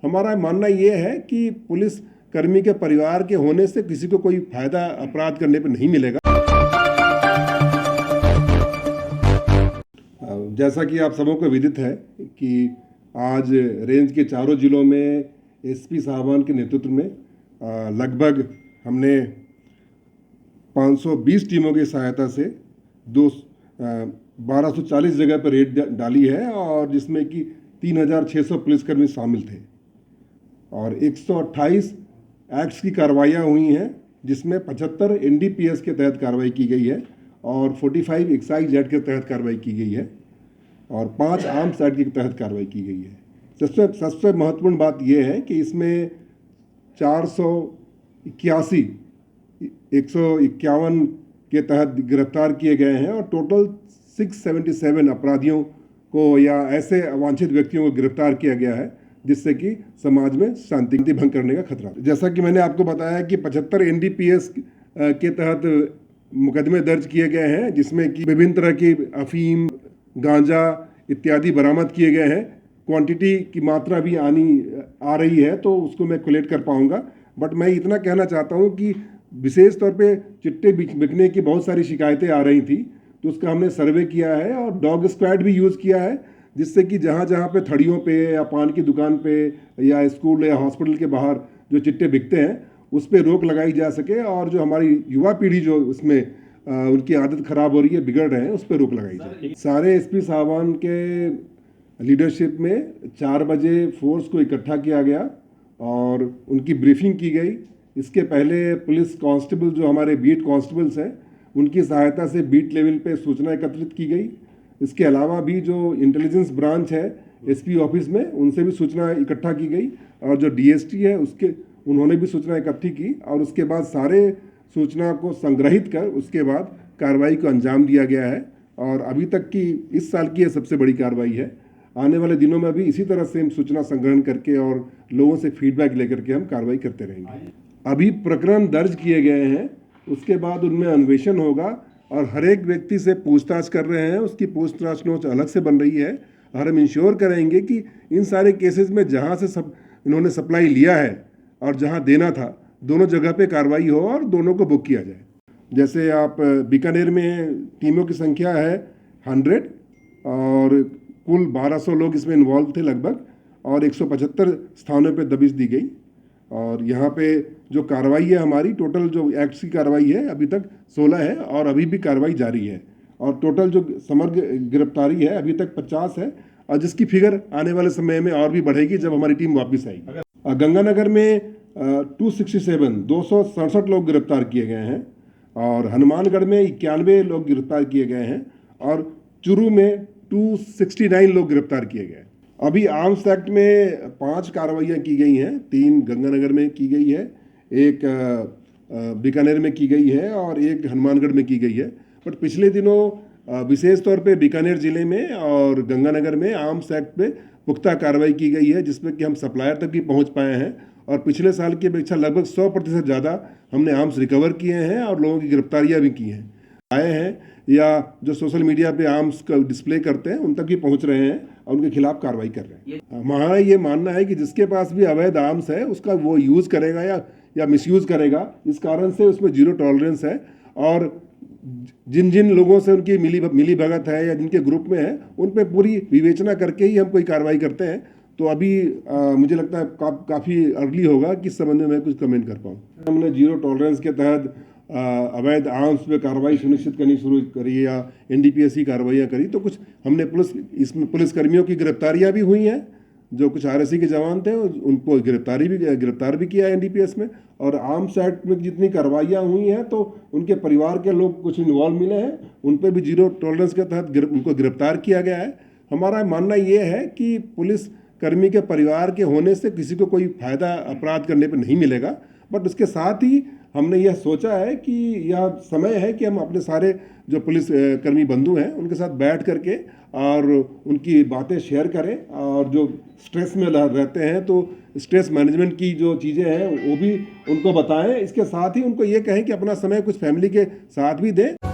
हमारा मानना ये है कि पुलिस कर्मी के परिवार के होने से किसी को कोई फायदा अपराध करने पर नहीं मिलेगा। जैसा कि आप सबों को विदित है कि आज रेंज के चारों जिलों में एसपी साहबान के नेतृत्व में लगभग हमने 520 टीमों की सहायता से 1240 जगह पर रेड डाली है और जिसमें कि 3600 पुलिसकर्मी शामिल थे और 128 एक्ट्स की कार्रवाइयाँ हुई हैं, जिसमें 75 एनडीपीएस के तहत कार्रवाई की गई है और 45 एक्साइज एक्ट के तहत कार्रवाई की गई है और 5 आर्म्स एक्ट के तहत कार्रवाई की गई है। सबसे महत्वपूर्ण बात यह है कि इसमें 481 151 के तहत गिरफ्तार किए गए हैं और टोटल 677 अपराधियों को या ऐसे अवांछित व्यक्तियों को गिरफ्तार किया गया है जिससे कि समाज में शांति भंग करने का खतरा। जैसा कि मैंने आपको बताया कि 75 एनडीपीएस के तहत मुकदमे दर्ज किए गए हैं, जिसमें कि विभिन्न तरह की अफीम, गांजा इत्यादि बरामद किए गए हैं। क्वांटिटी की मात्रा भी आ रही है तो उसको मैं कोलेक्ट कर पाऊंगा, बट मैं इतना कहना चाहता हूं कि विशेष तौर पे चिट्टे बिकने की बहुत सारी शिकायतें आ रही थी, तो उसका हमने सर्वे किया है और डॉग स्क्वाड भी यूज़ किया है, जिससे कि जहाँ जहाँ पे थड़ियों पे या पान की दुकान पे या स्कूल या हॉस्पिटल के बाहर जो चिट्टे बिकते हैं उस पर रोक लगाई जा सके और जो हमारी युवा पीढ़ी जो उसमें उनकी आदत ख़राब हो रही है, बिगड़ रहे हैं, उस पर रोक लगाई जाए। सारे एसपी साहबान के लीडरशिप में 4 बजे फोर्स को इकट्ठा किया गया और उनकी ब्रीफिंग की गई। इसके पहले पुलिस कांस्टेबल जो हमारे बीट कांस्टेबल्स हैं उनकी सहायता से बीट लेवल पे सूचना एकत्रित की गई। इसके अलावा भी जो इंटेलिजेंस ब्रांच है एसपी ऑफिस में, उनसे भी सूचना इकट्ठा की गई और जो डीएसटी है उन्होंने भी सूचना इकट्ठी की और उसके बाद सारे सूचना को संग्रहित कर उसके बाद कार्रवाई को अंजाम दिया गया है और अभी तक की इस साल की यह सबसे बड़ी कार्रवाई है। आने वाले दिनों में भी इसी तरह से हम सूचना संग्रहण करके और लोगों से फीडबैक लेकर के हम कार्रवाई करते रहेंगे। अभी प्रकरण दर्ज किए गए हैं, उसके बाद उनमें अन्वेषण होगा और हर एक व्यक्ति से पूछताछ कर रहे हैं, उसकी पूछताछ नोट अलग से बन रही है और हम इंश्योर करेंगे कि इन सारे केसेस में जहां से इन्होंने सप्लाई लिया है और जहां देना था दोनों जगह पे कार्रवाई हो और दोनों को बुक किया जाए। जैसे आप बीकानेर में टीमों की संख्या है 100 और कुल 1200 लोग इसमें इन्वॉल्व थे लगभग और 175 स्थानों पे दबिश दी गई और यहाँ पे जो कार्रवाई है हमारी टोटल जो एक्ट्स की कार्रवाई है अभी तक 16 है और अभी भी कार्रवाई जारी है और टोटल जो समग्र गिरफ्तारी है अभी तक 50 है और जिसकी फिगर आने वाले समय में और भी बढ़ेगी जब हमारी टीम वापस आएगी। गंगानगर में 267 लोग गिरफ्तार किए गए हैं और हनुमानगढ़ में 91 लोग गिरफ्तार किए गए हैं और चुरू में 269 लोग गिरफ्तार किए गए। अभी आर्म्स एक्ट में 5 कार्रवाइयाँ की गई हैं, 3 गंगानगर में की गई है, एक बीकानेर में की गई है और एक हनुमानगढ़ में की गई है। बट पिछले दिनों विशेष तौर पे बीकानेर जिले में और गंगानगर में आर्म्स एक्ट पे पुख्ता कार्रवाई की गई है, जिसमें कि हम सप्लायर तक भी पहुंच पाए हैं और पिछले साल की अपेक्षा लगभग 100% ज़्यादा हमने आर्म्स रिकवर किए हैं और लोगों की गिरफ्तारियाँ भी की हैं। आए हैं या जो सोशल मीडिया पे आर्म्स का डिस्प्ले करते हैं उन तक भी पहुंच रहे हैं और उनके खिलाफ कार्रवाई कर रहे हैं। हमारा ये मानना है कि जिसके पास भी अवैध आर्म्स है उसका वो यूज़ करेगा या मिसयूज़ करेगा, इस कारण से उसमें जीरो टॉलरेंस है और जिन जिन लोगों से उनकी मिली भगत है या जिनके ग्रुप में है उन पर पूरी विवेचना करके ही हम कोई कार्रवाई करते हैं। तो अभी मुझे लगता है काफ़ी अर्ली होगा कि इस संबंध में मैं कुछ कमेंट कर पाऊँ। हमने जीरो टॉलरेंस के तहत अवैध आर्म्स पे कार्रवाई सुनिश्चित करनी शुरू करी या एनडीपीएस की कार्रवाइयाँ करी, तो कुछ हमने इसमें पुलिसकर्मियों की गिरफ्तारियाँ भी हुई हैं, जो कुछ आरएससी के जवान थे उनको गिरफ्तार भी किया एनडीपीएस में और आर्म्स एक्ट में जितनी कार्रवाइयाँ हुई हैं तो उनके परिवार के लोग कुछ इन्वॉल्व मिले हैं, उन पर भी जीरो टॉलरेंस के तहत उनको गिरफ्तार किया गया है। हमारा मानना ये है कि पुलिस कर्मी के परिवार के होने से किसी को कोई फायदा अपराध करने पर नहीं मिलेगा, बट उसके साथ ही हमने यह सोचा है कि यह समय है कि हम अपने सारे जो पुलिस कर्मी बंधु हैं उनके साथ बैठ करके और उनकी बातें शेयर करें और जो स्ट्रेस में रहते हैं तो स्ट्रेस मैनेजमेंट की जो चीज़ें हैं वो भी उनको बताएं। इसके साथ ही उनको ये कहें कि अपना समय कुछ फैमिली के साथ भी दें।